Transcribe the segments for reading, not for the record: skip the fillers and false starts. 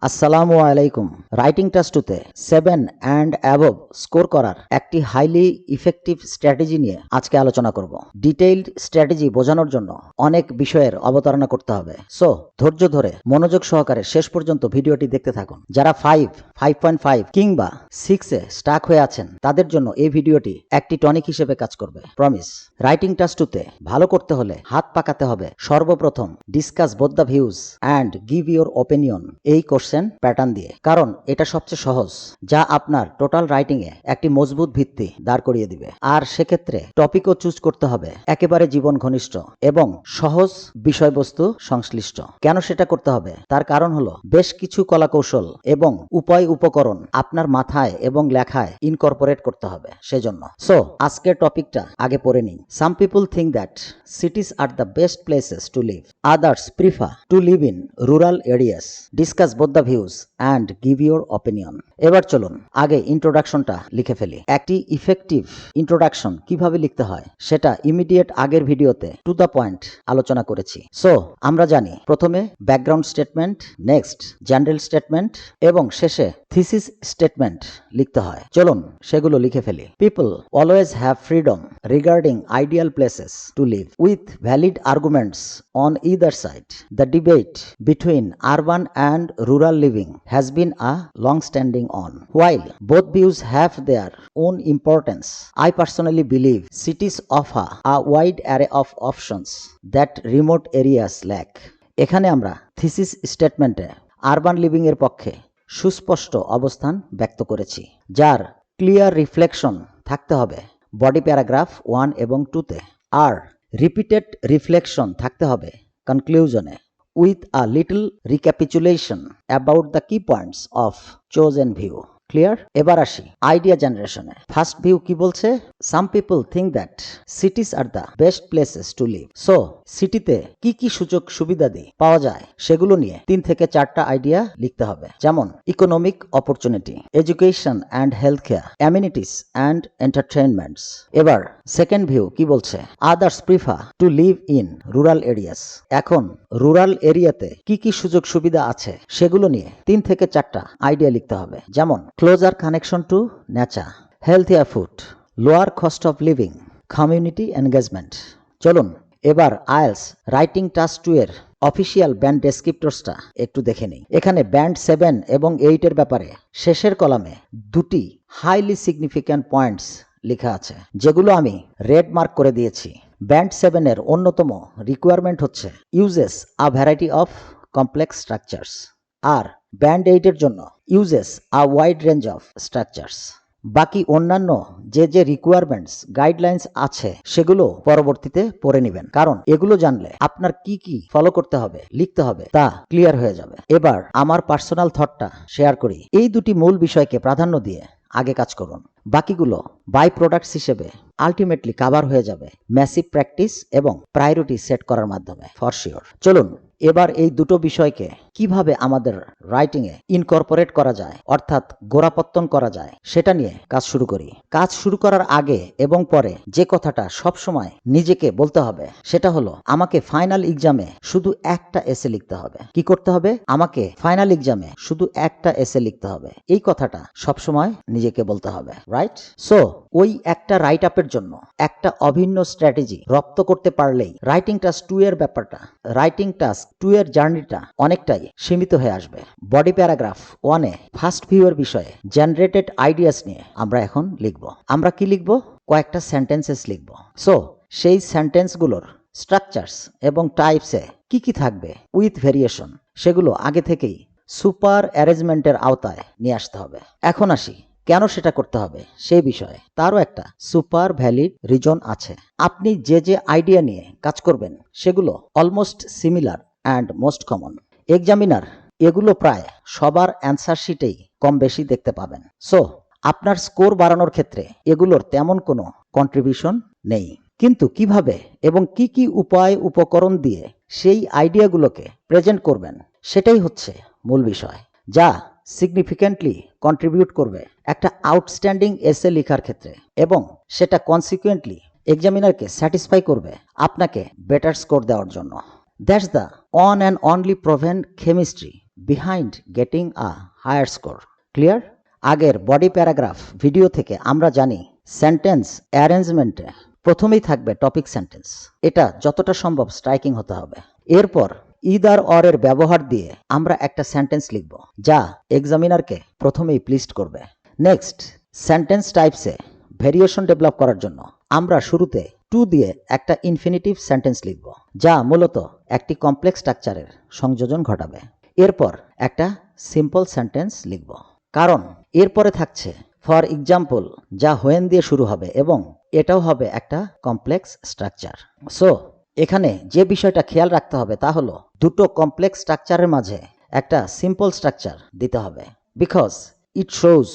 আসসালামু আলাইকুম। রাইটিং টেস্টে 7 অ্যান্ড অ্যাবভ স্কোর করার একটি হাইলি ইফেক্টিভ স্ট্র্যাটেজি নিয়ে আজকে আলোচনা করব। ডিটেইলড স্ট্র্যাটেজি বোঝানোর জন্য অনেক বিষয়ের অবতারণা করতে হবে। সো ধৈর্য ধরে মনোযোগ সহকারে শেষ পর্যন্ত ভিডিওটি দেখতে থাকুন। যারা 5.5 কিংবা 6-এ স্টাক হয়ে আছেন তাদের জন্য এই ভিডিওটি একটি টনিক হিসেবে কাজ করবে। প্রমিস। রাইটিং টেস্টে ভালো করতে হলে হাত পাকাতে হবে সর্বপ্রথম discuss both the views and give your opinion এই কোশ্চেন প্যাটার্ন দিয়ে, কারণ এটা সবচেয়ে সহজ, যা আপনার টোটাল রাইটিং এ একটি মজবুত ভিত্তি দাঁড় করিয়ে দিবে। আর সেক্ষেত্রে টপিকও চুজ করতে হবে একেবারে জীবন ঘনিষ্ঠ এবং সহজ বিষয়বস্তু সংশ্লিষ্ট। কেন সেটা করতে হবে তার কারণ হলো বেশ কিছু কলাকৌশল এবং উপায় উপকরণ আপনার মাথায় এবং লেখায় ইনকর্পোরেট করতে হবে সেজন্য। সো আজকের টপিকটা আগে পড়ে নিই। সাম people think that cities are the best places to live. Others prefer to live in rural areas. Discuss both the views and give your opinion. এবার চলুন আগে ইন্ট্রোডাকশনটা লিখে ফেলি। একটি ইফেক্টিভ ইন্ট্রোডাকশন কিভাবে লিখতে হয় সেটা ইমিডিয়েট আগের ভিডিওতে টু দ্য পয়েন্ট আলোচনা করেছি। সো আমরা জানি প্রথমে background statement, next general statement এবং শেষে থিসিস স্টেটমেন্ট লিখতে হয়। চলুন সেগুলো লিখে ফেলি। People always have freedom regarding ideal places to live with valid arguments on either side. The debate between urban and rural living has been a long-standing one. While both views have their own importance, I personally believe cities offer a wide array of options that remote areas lack. এখানে আমরা thesis স্টেটমেন্টে urban living এর পক্ষে সুস্পষ্ট অবস্থান ব্যক্ত করেছি, যার ক্লিয়ার রিফ্লেকশন থাকতে হবে বডি প্যারাগ্রাফ 1 এবং 2-তে, আর রিপিটেড রিফ্লেকশন থাকতে হবে কনক্লুশনে with a little recapitulation about the key points of chosen view. Clear? এবার আসি আইডিয়া জেনারেশনে। ফার্স্ট ভিউ কি বলছে? Some people think that cities are the best places to live. So সিটিতে কি কি সুযোগ সুবিধাদি পাওয়া যায় সেগুলো নিয়ে 3 থেকে 4টা আইডিয়া লিখতে হবে। যেমন economic opportunity, education and health care, amenities and entertainments. এবার সেকেন্ড ভিউ কি বলছে? Others prefer to live in rural areas. এখন রুরাল এরিয়াতে কি কি সুযোগ সুবিধা আছে সেগুলো নিয়ে 3 থেকে 4টা আইডিয়া লিখতে হবে। যেমন closer connection to nature, healthier food, lower cost of living, community engagement. চলুন এবার IELTS রাইটিং টাস্ক 2 এর অফিসিয়াল ব্যান্ড ডেসক্রিপ্টরসটা একটু দেখে নিই। এখানে ব্যান্ড 7 এবং 8 এর ব্যাপারে শেষের কলামে 2টি হাইলি সিগনিফিক্যান্ট পয়েন্টস লেখা আছে, যেগুলো আমি রেড মার্ক করে দিয়েছি। ব্যান্ড 7 এর অন্যতম রিকোয়ারমেন্ট হচ্ছে uses a variety of complex structures, আর ব্যান্ড 8 এর জন্য uses a wide range of structures. বাকি অন্যান্য যে রিকোয়ারমেন্টস গাইডলাইন্স আছে সেগুলো পরবর্তীতে পড়ে নেবেন, কারণ এগুলো জানলে আপনার কি কি ফলো করতে হবে, লিখতে হবে তা ক্লিয়ার হয়ে যাবে। এবার আমার পার্সোনাল থটটা শেয়ার করি। এই দুটি মূল বিষয়কে প্রাধান্য দিয়ে আগে কাজ করুন, বাকিগুলো বাই প্রোডাক্টস হিসেবে আলটিমেটলি কভার হয়ে যাবে ম্যাসিভ প্র্যাকটিস এবং প্রায়োরিটি সেট করার মাধ্যমে, ফর শিওর। চলুন এবার এই দুটো বিষয়কে কিভাবে আমাদের রাইটিং এ ইনকর্পোরেট করা যায়, অর্থাৎ গোড়াপত্তন করা যায়, সেটা নিয়ে কাজ শুরু করি। কাজ শুরু করার আগে এবং পরে যে কথাটা সব সময় নিজেকে বলতে হবে সেটা হলো, আমাকে ফাইনাল এক্সামে শুধু একটা এসে লিখতে হবে। কি করতে হবে? আমাকে ফাইনাল এক্সামে শুধু একটা এসে লিখতে হবে। এই কথাটা সব সময় নিজেকে বলতে হবে, রাইট? সো ওই একটা রাইট আপের জন্য একটা অভিন্ন স্ট্র্যাটেজি রপ্ত করতে পারলেই রাইটিং টাস্ক 2 এর ব্যাপারটা, রাইটিং টাস্ক 2 এর জার্নিটা অনেকটাই সীমিত হয়ে আসবে। বডি প্যারাগ্রাফ 1-এ ফার্স্ট ভিউ এর বিষয়ে জেনারেটেড আইডিয়াস নিয়ে আমরা এখন লিখব। আমরা কি লিখব? কয়েকটা সেন্টেন্সেস লিখব। সো সেই সেন্টেন্সগুলোর স্ট্রাকচারস এবং টাইপসে কি কি থাকবে উইথ ভেরিয়েশন, সেগুলো আগে থেকেই সুপার অ্যারেঞ্জমেন্টের আওতায় নিয়ে আসতে হবে। এখন আসি কেন সেটা করতে হবে সেই বিষয়ে। তারও একটা সুপার ভ্যালিড রিজন আছে। আপনি যে আইডিয়া নিয়ে কাজ করবেন সেগুলো almost similar and most common. Examiner এগুলো প্রায় সবার অ্যান্সার শিটেই কম বেশি দেখতে পাবেন। সো আপনার স্কোর বাড়ানোর ক্ষেত্রে এগুলোর তেমন কোনো কন্ট্রিবিউশন নেই। কিন্তু কিভাবে এবং কি কি উপায় উপকরণ দিয়ে সেই আইডিয়াগুলোকে প্রেজেন্ট করবেন সেটাই হচ্ছে মূল বিষয়, যা সিগনিফিক্যান্টলি কন্ট্রিবিউট করবে একটা আউটস্ট্যান্ডিং এসে লেখার ক্ষেত্রে, এবং সেটা কনসিকুয়েন্টলি এক্সামিনারকে স্যাটিসফাই করবে আপনাকে বেটার স্কোর দেওয়ার জন্য। That's the one and only proven chemistry behind getting a higher score. Clear? আগের বডি প্যারাগ্রাফ ভিডিও থেকে আমরা জানি সেন্টেন্স অ্যারেঞ্জমেন্টে প্রথমেই থাকবে টপিক সেন্টেন্স। এটা যতটা সম্ভব স্ট্রাইকিং হতে হবে। এরপর ইদার অর এর ব্যবহার দিয়ে আমরা একটা সেন্টেন্স লিখব যা এক্সামিনারকে প্রথমেই প্লিজড করবে। নেক্সট, সেন্টেন্স টাইপসে ভেরিয়েশন ডেভেলপ করার জন্য আমরা শুরুতে টু দিয়ে একটা ইনফিনিটিভ সেন্টেন্স লিখব যা মূলত একটি কমপ্লেক্স স্ট্রাকচারের সংযোজন ঘটাবে। এরপর একটা সিম্পল সেন্টেন্স লিখব, কারণ এরপরে থাকছে ফর এক্সাম্পল যা হোয়েন দিয়ে শুরু হবে এবং এটাও হবে একটা কমপ্লেক্স স্ট্রাকচার। সো এখানে যে বিষয়টা খেয়াল রাখতে হবে তা হলো দুটো কমপ্লেক্স স্ট্রাকচারের মাঝে একটা সিম্পল স্ট্রাকচার দিতে হবে, because it shows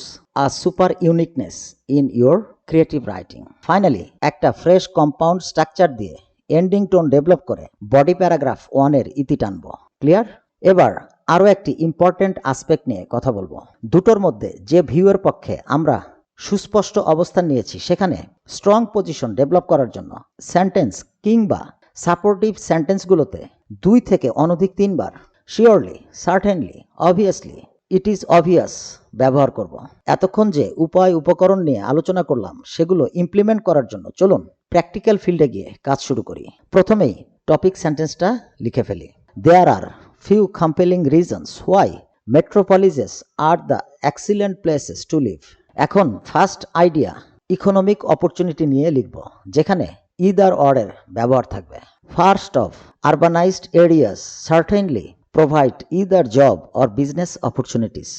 a super uniqueness in your creative writing. Finally একটা ফ্রেশ কম্পাউন্ড স্ট্রাকচার দিয়ে এন্ডিং টোন ডেভেলপ করে বডি প্যারাগ্রাফ 1 এর ইতি টানবো। ক্লিয়ার? এবার আরও একটি ইম্পর্টেন্ট আসপেক্ট নিয়ে কথা বলবো। দুটোর মধ্যে যে ভিউয়ের পক্ষে আমরা সুস্পষ্ট অবস্থান নিয়েছি সেখানে স্ট্রং পজিশন ডেভেলপ করার জন্য সেন্টেন্স কিংবা সাপোর্টিভ সেন্টেন্সগুলোতে 2 থেকে অনধিক 3 বার surely, certainly, obviously, it is obvious ব্যবহার করব। এতক্ষণ যে উপায় উপকরণ নিয়ে আলোচনা করলাম সেগুলো ইমপ্লিমেন্ট করার জন্য চলুন প্র্যাকটিক্যাল ফিল্ডে গিয়ে কাজ শুরু করি। প্রথমেই টপিক সেন্টেন্সটা লিখে ফেলি। দেয়ার আর few compelling reasons why metropolises are the excellent places to live. এখন ফার্স্ট আইডিয়া ইকোনমিক অপরচুনিটি নিয়ে লিখব, যেখানে ইদার অর এর ব্যবহার থাকবে। First of urbanised areas certainly provide either job or business opportunities.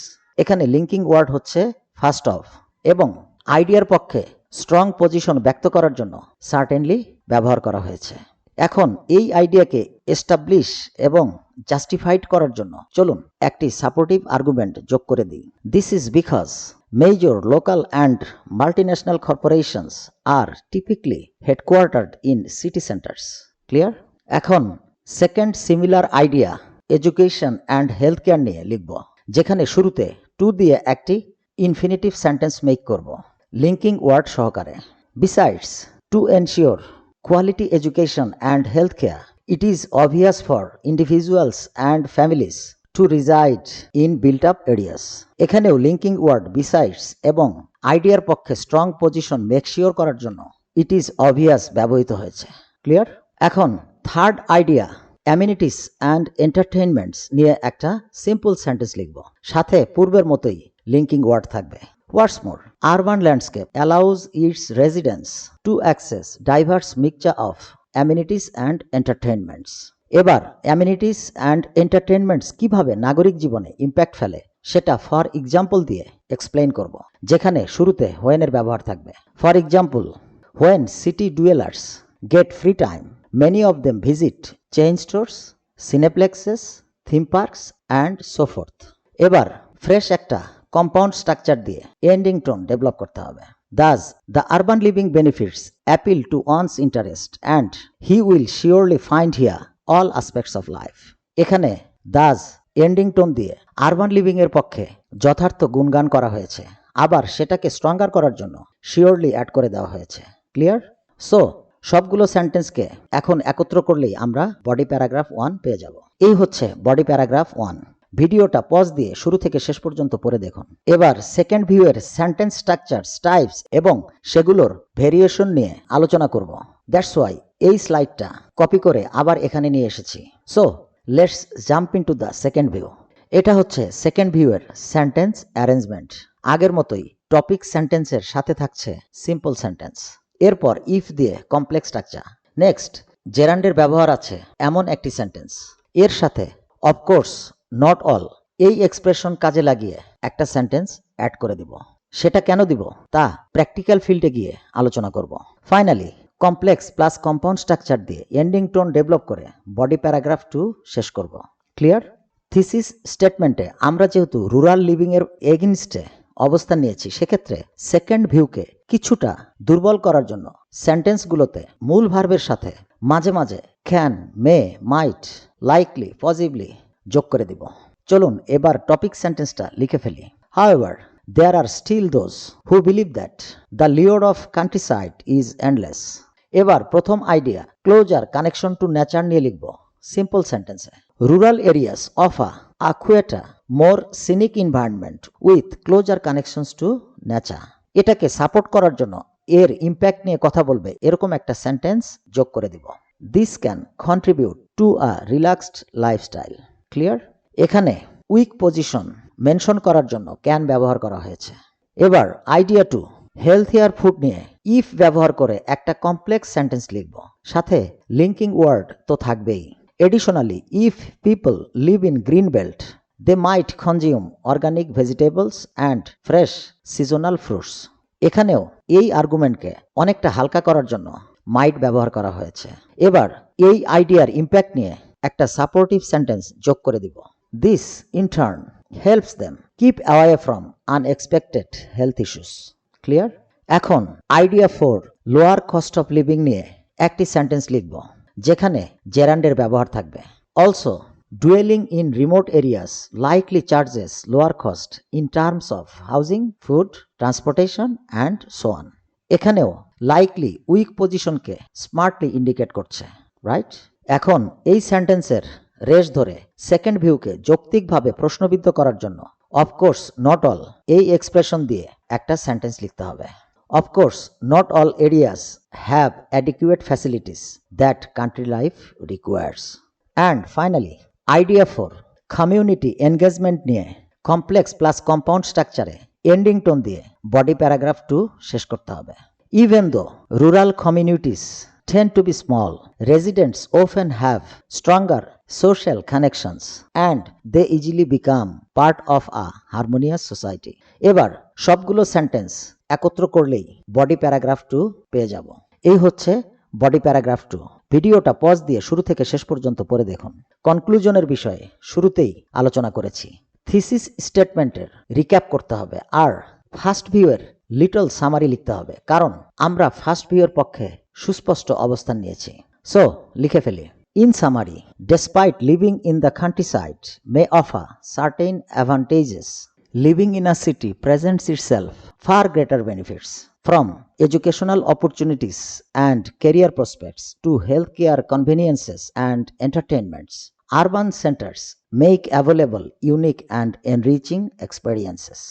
এখানে লিঙ্কিং ওয়ার্ড হচ্ছে ফার্স্ট অফ এবং আইডিয়ার পক্ষে স্ট্রং পজিশন ব্যক্ত করার জন্য সার্টেনলি ব্যবহার করা হয়েছে। এখন এই আইডিয়াকে এস্টাবলিশ এবং জাস্টিফাইড করার জন্য চলুন একটি সাপোর্টিভ আর্গুমেন্ট যোগ করে দিই। This is because major local and multinational corporations are typically headquartered in city centres. Clear? এখন second similar idea education and health care নিয়ে লিখব, যেখানে শুরুতে টু দিয়ে একটি ইনফিনিটিভ সেন্টেন্স মেক করব লিঙ্কিং ওয়ার্ড সহকারে। Besides to ensure quality education and healthcare, it is obvious for individuals and families to reside in built-up areas. এখানেও linking word besides এবং আইডিয়ার পক্ষে স্ট্রং পজিশন মেক শিওর করার জন্য ইট is obvious ব্যবহৃত হয়েছে। ক্লিয়ার? এখন third idea amenities and entertainments নিয়ে একটা সিম্পল সেন্টেন্স লিখব, সাথে পূর্বের মতোই লিঙ্কিং ওয়ার্ড থাকবে। What's more, urban landscape allows its residents to access diverse mixture of amenities and entertainments. এবার অ্যামিনিটিস অ্যান্ড এন্টারটেইনমেন্টস কিভাবে নাগরিক জীবনে ইম্প্যাক্ট ফেলে সেটা ফর এক্সাম্পল দিয়ে এক্সপ্লেইন করব, যেখানে শুরুতে হোয়েনের ব্যবহার থাকবে। For example, when city dwellers get free time many of them visit chain stores, cineplexes, theme parks and so forth. এবার ফ্রেশ একটা কম্পাউন্ড স্ট্রাকচার দিয়ে এন্ডিং টোন ডেভেলপ করতে হবে। Thus, the urban living benefits appeal to one's interest and he will surely find here all aspects of life. এখানে thus ending tone দিয়ে urban living এর পক্ষে যথার্থ গুণগান করা হয়েছে, আবার সেটাকে স্ট্রঙ্গার করার জন্য শিওরলি অ্যাড করে দেওয়া হয়েছে। ক্লিয়ার? সো সবগুলো সেন্টেন্সকে এখন একত্র করলেই আমরা বডি প্যারাগ্রাফ 1 পেয়ে যাব। এই হচ্ছে বডি প্যারাগ্রাফ 1। ভিডিওটা পজ দিয়ে শুরু থেকে শেষ পর্যন্ত পড়ে দেখুন। এবার সেকেন্ড ভিউয়ের সেন্টেন্স স্ট্রাকচার, টাইপস এবং সেগুলোর ভেরিয়েশন নিয়ে আলোচনা করব। দ্যাটস ওয়াই এই স্লাইডটা কপি করে আবার এখানে নিয়ে এসেছি। So let's jump into the second view. এটা হচ্ছে সেকেন্ড ভিউয়ের সেন্টেন্স অ্যারেঞ্জমেন্ট। আগের মতোই টপিক সেন্টেন্সের সাথে থাকছে সিম্পল সেন্টেন্স, এরপর ইফ দিয়ে কমপ্লেক্স স্ট্রাকচার। নেক্সট, জেরান্ডের ব্যবহার আছে এমন একটি সেন্টেন্স, এর সাথে অফকোর্স নট অল এই এক্সপ্রেশন কাজে লাগিয়ে একটা সেন্টেন্স অ্যাড করে দিব। সেটা কেন দিব তা প্র্যাকটিক্যাল ফিল্ডে গিয়ে আলোচনা করব। Finally complex plus compound structure দিয়ে এন্ডিং টোন ডেভেলপ করে বডি প্যারাগ্রাফ 2 শেষ করব। ক্লিয়ার? থিসিস স্টেটমেন্টে আমরা যেহেতু রুরাল লিভিং এর এগেইনস্টে অবস্থান নিয়েছি, সেক্ষেত্রে সেকেন্ড ভিউকে কিছুটা দুর্বল করার জন্য সেন্টেন্সগুলোতে মূল ভার্বের সাথে মাঝে মাঝে can, may, might, likely, possibly যোগ করে দিব। চলুন এবার টপিক সেন্টেন্সটা লিখে ফেলি। However, there are still those who believe that the lure of countryside is endless. এবার প্রথম idea closer connection to nature নিয়ে লিখব। সিম্পল সেন্টেন্সে। Rural areas offer a quieter, more scenic environment with closer connections to nature. এটাকে support করার জন্য এর impact নিয়ে কথা বলবে এরকম একটা সেন্টেন্স যোগ করে দিব। This can contribute to a relaxed lifestyle. Clear? এখানে উইক পজিশন মেনশন করার জন্য ক্যান ব্যবহার করা হয়েছে। এবার আইডিয়া 2, হেলথিয়ার ফুড নিয়ে ইফ ব্যবহার করে একটা কমপ্লেক্স সেন্টেন্স লিখব, সাথে লিঙ্কিং ওয়ার্ড তো থাকবেই। Additionally, if people live in green belt, they might consume organic vegetables and fresh seasonal fruits. এখানেও এই আর্গুমেন্টকে অনেকটা হালকা করার জন্য মাইট ব্যবহার করা হয়েছে। এবার এই আইডিয়ার ইম্প্যাক্ট নিয়ে একটা সাপোর্টিভ সেন্টেন্স যোগ করে দিব। This in turn helps them keep away from unexpected health issues. Clear? এখন idea 4, lower cost of living নিয়ে একটি সেন্টেন্স লিখব যেখানে জেরান্ডের ব্যবহার থাকবে। Also dwelling in remote areas likely charges lower cost in terms of housing, food, transportation and so on. এখানেও likely weak পজিশনকে স্মার্টলি ইন্ডিকেট করছে, রাইট? এখন এই সেন্টেন্সের রেশ ধরে সেকেন্ড ভিউকে যৌক্তিকভাবে প্রশ্নবিদ্ধ করার জন্য অফকোর্স নট অল এই এক্সপ্রেশন দিয়ে একটা সেন্টেন্স লিখতে হবে। Of course, not all areas have adequate facilities that country life requires. And finally, idea 4, community engagement নিয়ে complex plus compound structure ending tone দিয়ে body paragraph 2 শেষ করতে হবে। Even though rural communities tend to be small, residents often have stronger social connections and they easily become part of a harmonious society. এবার সবগুলো sentence একত্র করলেই body paragraph 2 পেয়ে যাব। এই হচ্ছে বডি প্যারাগ্রাফ 2। ভিডিওটা পজ দিয়ে শুরু থেকে শেষ পর্যন্ত পড়ে দেখুন। কনক্লুশনের বিষয়ে শুরুতেই আলোচনা করেছি। থিসিস স্টেটমেন্টের রিক্যাপ করতে হবে আর ফার্স্ট ভিউয়ের লিটল সামারি লিখতে হবে, কারণ আমরা ফার্স্ট ভিউয়ের পক্ষে সুস্পষ্ট অবস্থান নিয়েছি। সো লিখে ফেলি। In summary, despite living in the countryside may offer certain advantages, living in a city presents itself far greater benefits, from educational opportunities and career prospects to healthcare conveniences and entertainments. Urban centers make available unique and enriching experiences.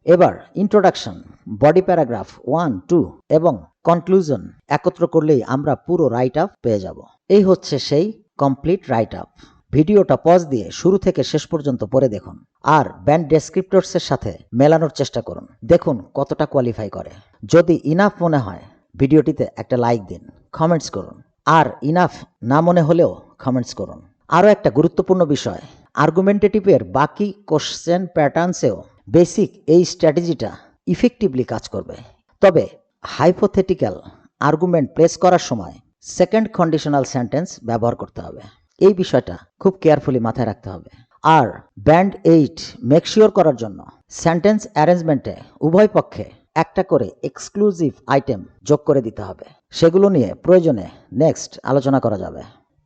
এবার introduction, body paragraph 1, 2 এবং conclusion একত্র করলেই আমরা পুরো right up পেয়ে যাব। এই হচ্ছে সেই কমপ্লিট রাইট আপ। ভিডিওটা পজ দিয়ে শুরু থেকে শেষ পর্যন্ত পড়ে দেখুন আর ব্যান্ড ডেসক্রিপ্টরসের সাথে মেলানোর চেষ্টা করুন, দেখুন কতটা কোয়ালিফাই করে। যদি ইনাফ মনে হয় ভিডিওটিতে একটা লাইক দিন, কমেন্টস করুন, আর ইনাফ না মনে হলেও কমেন্টস করুন। আরও একটা গুরুত্বপূর্ণ বিষয়, আর্গুমেন্টেটিভের বাকি কোশ্চেন প্যাটার্নসেও বেসিক এই স্ট্র্যাটেজিটা ইফেক্টিভলি কাজ করবে। তবে হাইপোথেটিক্যাল আর্গুমেন্ট প্লেস করার সময় সেকেন্ড কন্ডিশনাল সেন্টেন্স ব্যবহার করতে হবে। এই বিষয়টা খুব কেয়ারফুলি মাথায় রাখতে হবে। আর ব্যান্ড 8 মেকশিওর করার জন্য সেন্টেন্স অ্যারেঞ্জমেন্টে উভয় পক্ষে একটা করে এক্সক্লুসিভ আইটেম যোগ করে দিতে হবে। সেগুলো নিয়ে প্রয়োজনে নেক্সট আলোচনা করা যাবে।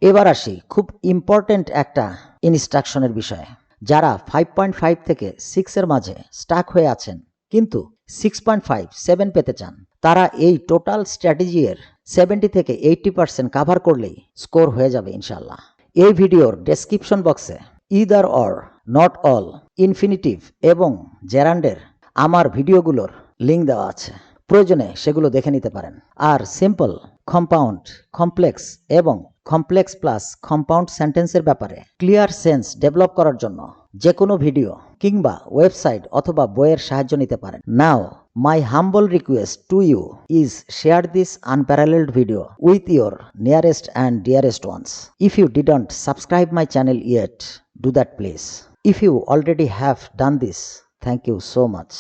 এবার আসি খুব ইম্পর্টেন্ট একটা ইনস্ট্রাকশনের বিষয়ে। যারা 5.5 থেকে 6 এর মাঝে স্টাক হয়ে আছেন কিন্তু 6.5, 7 পেতে চান, তারা এই টোটাল স্ট্র্যাটেজি এর 70 থেকে 80% কাভার করলেই স্কোর হয়ে যাবে ইনশাল্লাহ। এই ভিডিওর ডেসক্রিপশন বক্সে either or, not all, infinitive এবং জেরান্ডের আমার ভিডিওগুলোর লিঙ্ক দেওয়া আছে, প্রয়োজনে সেগুলো দেখে নিতে পারেন। আর সিম্পল, কম্পাউন্ড, কমপ্লেক্স এবং কমপ্লেক্স প্লাস কম্পাউন্ড সেন্টেন্সের ব্যাপারে ক্লিয়ার সেন্স ডেভেলপ করার জন্য যে কোনো ভিডিও কিংবা ওয়েবসাইট অথবা বইয়ের সাহায্য নিতে পারেন। নাও my humble request to you is share this unparalleled video with your nearest and dearest ones. If you didn't subscribe my channel yet, do that please. If you already have done this, thank you so much.